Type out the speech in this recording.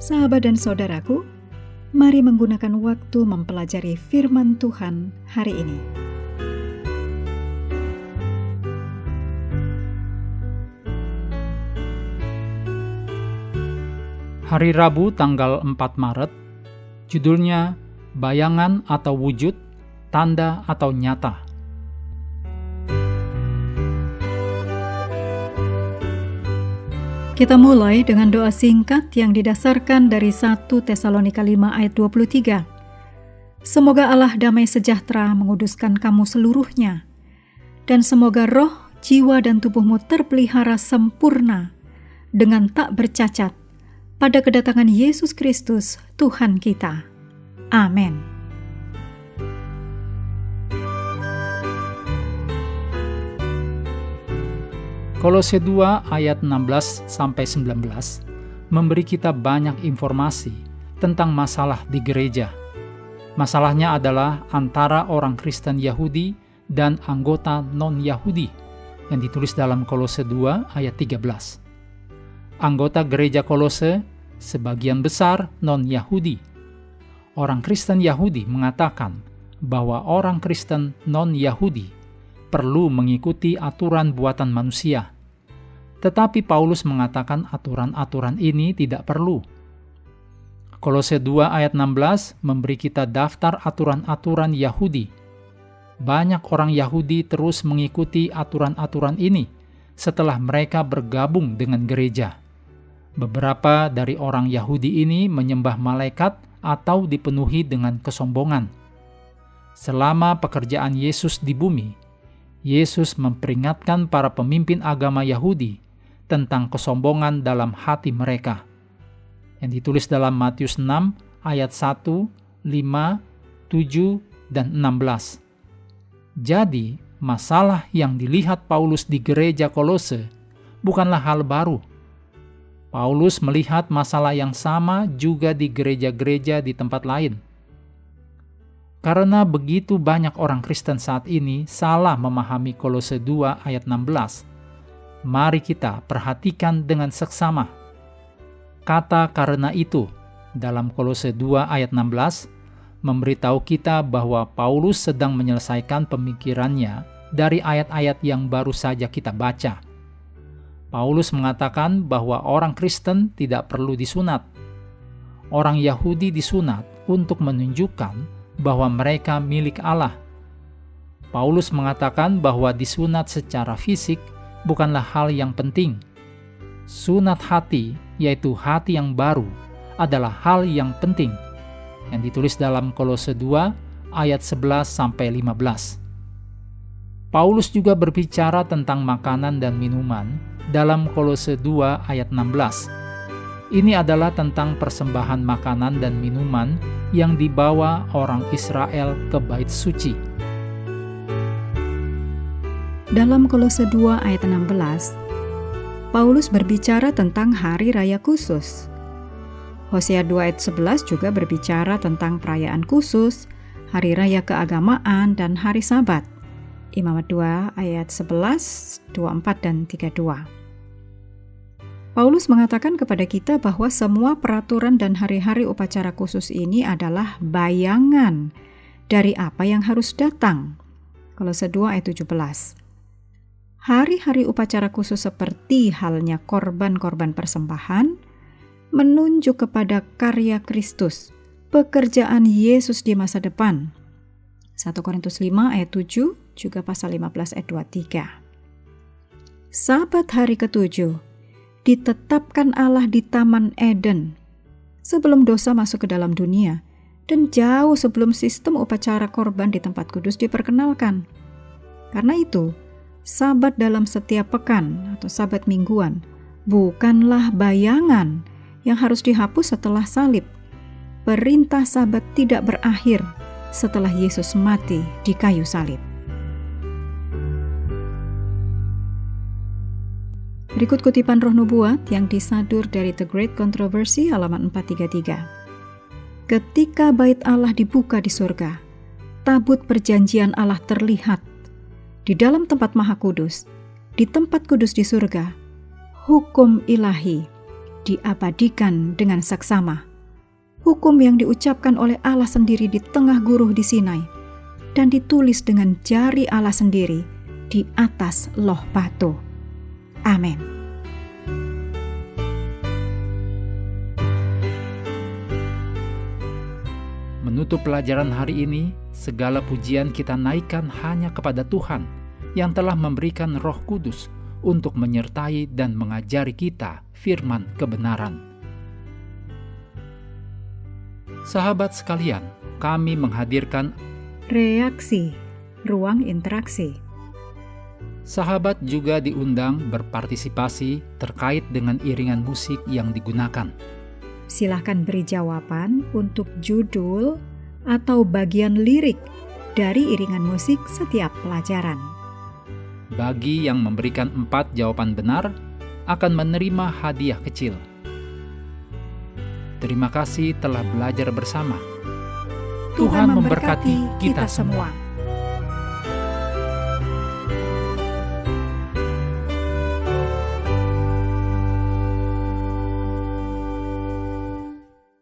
Sahabat dan saudaraku, mari menggunakan waktu mempelajari firman Tuhan hari ini. Hari Rabu tanggal 4 Maret, judulnya Bayangan atau Wujud, Tanda atau Nyata. Kita mulai dengan doa singkat yang didasarkan dari 1 Tesalonika 5 ayat 23. Semoga Allah damai sejahtera menguduskan kamu seluruhnya, dan semoga roh, jiwa, dan tubuhmu terpelihara sempurna dengan tak bercacat pada kedatangan Yesus Kristus, Tuhan kita. Amin. Kolose 2 ayat 16-19 memberi kita banyak informasi tentang masalah di gereja. Masalahnya adalah antara orang Kristen Yahudi dan anggota non-Yahudi yang ditulis dalam Kolose 2 ayat 13. Anggota gereja Kolose sebagian besar non-Yahudi. Orang Kristen Yahudi mengatakan bahwa orang Kristen non-Yahudi perlu mengikuti aturan buatan manusia. Tetapi Paulus mengatakan aturan-aturan ini tidak perlu. Kolose 2 ayat 16 memberi kita daftar aturan-aturan Yahudi. Banyak orang Yahudi terus mengikuti aturan-aturan ini setelah mereka bergabung dengan gereja. Beberapa dari orang Yahudi ini menyembah malaikat atau dipenuhi dengan kesombongan. Selama pekerjaan Yesus di bumi, Yesus memperingatkan para pemimpin agama Yahudi tentang kesombongan dalam hati mereka, yang ditulis dalam Matius 6 ayat 1, 5, 7, dan 16. Jadi, masalah yang dilihat Paulus di gereja Kolose bukanlah hal baru. Paulus melihat masalah yang sama juga di gereja-gereja di tempat lain. Karena begitu banyak orang Kristen saat ini salah memahami Kolose 2 ayat 16, mari kita perhatikan dengan seksama. Kata "karena itu" dalam Kolose 2 ayat 16 memberitahu kita bahwa Paulus sedang menyelesaikan pemikirannya dari ayat-ayat yang baru saja kita baca. Paulus mengatakan bahwa orang Kristen tidak perlu disunat. Orang Yahudi disunat untuk menunjukkan bahwa mereka milik Allah. Paulus mengatakan bahwa disunat secara fisik bukanlah hal yang penting. Sunat hati, yaitu hati yang baru, adalah hal yang penting, yang ditulis dalam Kolose 2 ayat 11-15. Paulus juga berbicara tentang makanan dan minuman dalam Kolose 2 ayat 16. Ini adalah tentang persembahan makanan dan minuman yang dibawa orang Israel ke bait suci. Dalam Kolose 2 ayat 16, Paulus berbicara tentang hari raya khusus. Hosea 2 ayat 11 juga berbicara tentang perayaan khusus, hari raya keagamaan, dan hari Sabat. Imamat 2 ayat 11, 24, dan 32. Paulus mengatakan kepada kita bahwa semua peraturan dan hari-hari upacara khusus ini adalah bayangan dari apa yang harus datang. Kolose 2 ayat 17. Hari-hari upacara khusus seperti halnya korban-korban persembahan menunjuk kepada karya Kristus, pekerjaan Yesus di masa depan. 1 Korintus 5 ayat 7, juga pasal 15 ayat 23. Sabat hari ke-7 ditetapkan Allah di Taman Eden sebelum dosa masuk ke dalam dunia dan jauh sebelum sistem upacara korban di tempat kudus diperkenalkan. Karena itu, Sabat dalam setiap pekan atau Sabat mingguan bukanlah bayangan yang harus dihapus setelah salib. Perintah Sabat tidak berakhir setelah Yesus mati di kayu salib. Berikut kutipan Roh Nubuat yang disadur dari The Great Controversy halaman 433. Ketika bait Allah dibuka di surga, tabut perjanjian Allah terlihat. Di dalam tempat maha kudus, di tempat kudus di surga, hukum ilahi, diabadikan dengan saksama. Hukum yang diucapkan oleh Allah sendiri di tengah guruh di Sinai dan ditulis dengan jari Allah sendiri di atas loh batu. Amin. Menutup pelajaran hari ini, segala pujian kita naikkan hanya kepada Tuhan yang telah memberikan Roh Kudus untuk menyertai dan mengajari kita firman kebenaran. Sahabat sekalian, kami menghadirkan Reaksi, ruang interaksi. sahabat juga diundang berpartisipasi terkait dengan iringan musik yang digunakan. Silahkan beri jawaban untuk judul atau bagian lirik dari iringan musik setiap pelajaran. Bagi yang memberikan 4 jawaban benar, akan menerima hadiah kecil. Terima kasih telah belajar bersama. Tuhan memberkati kita semua.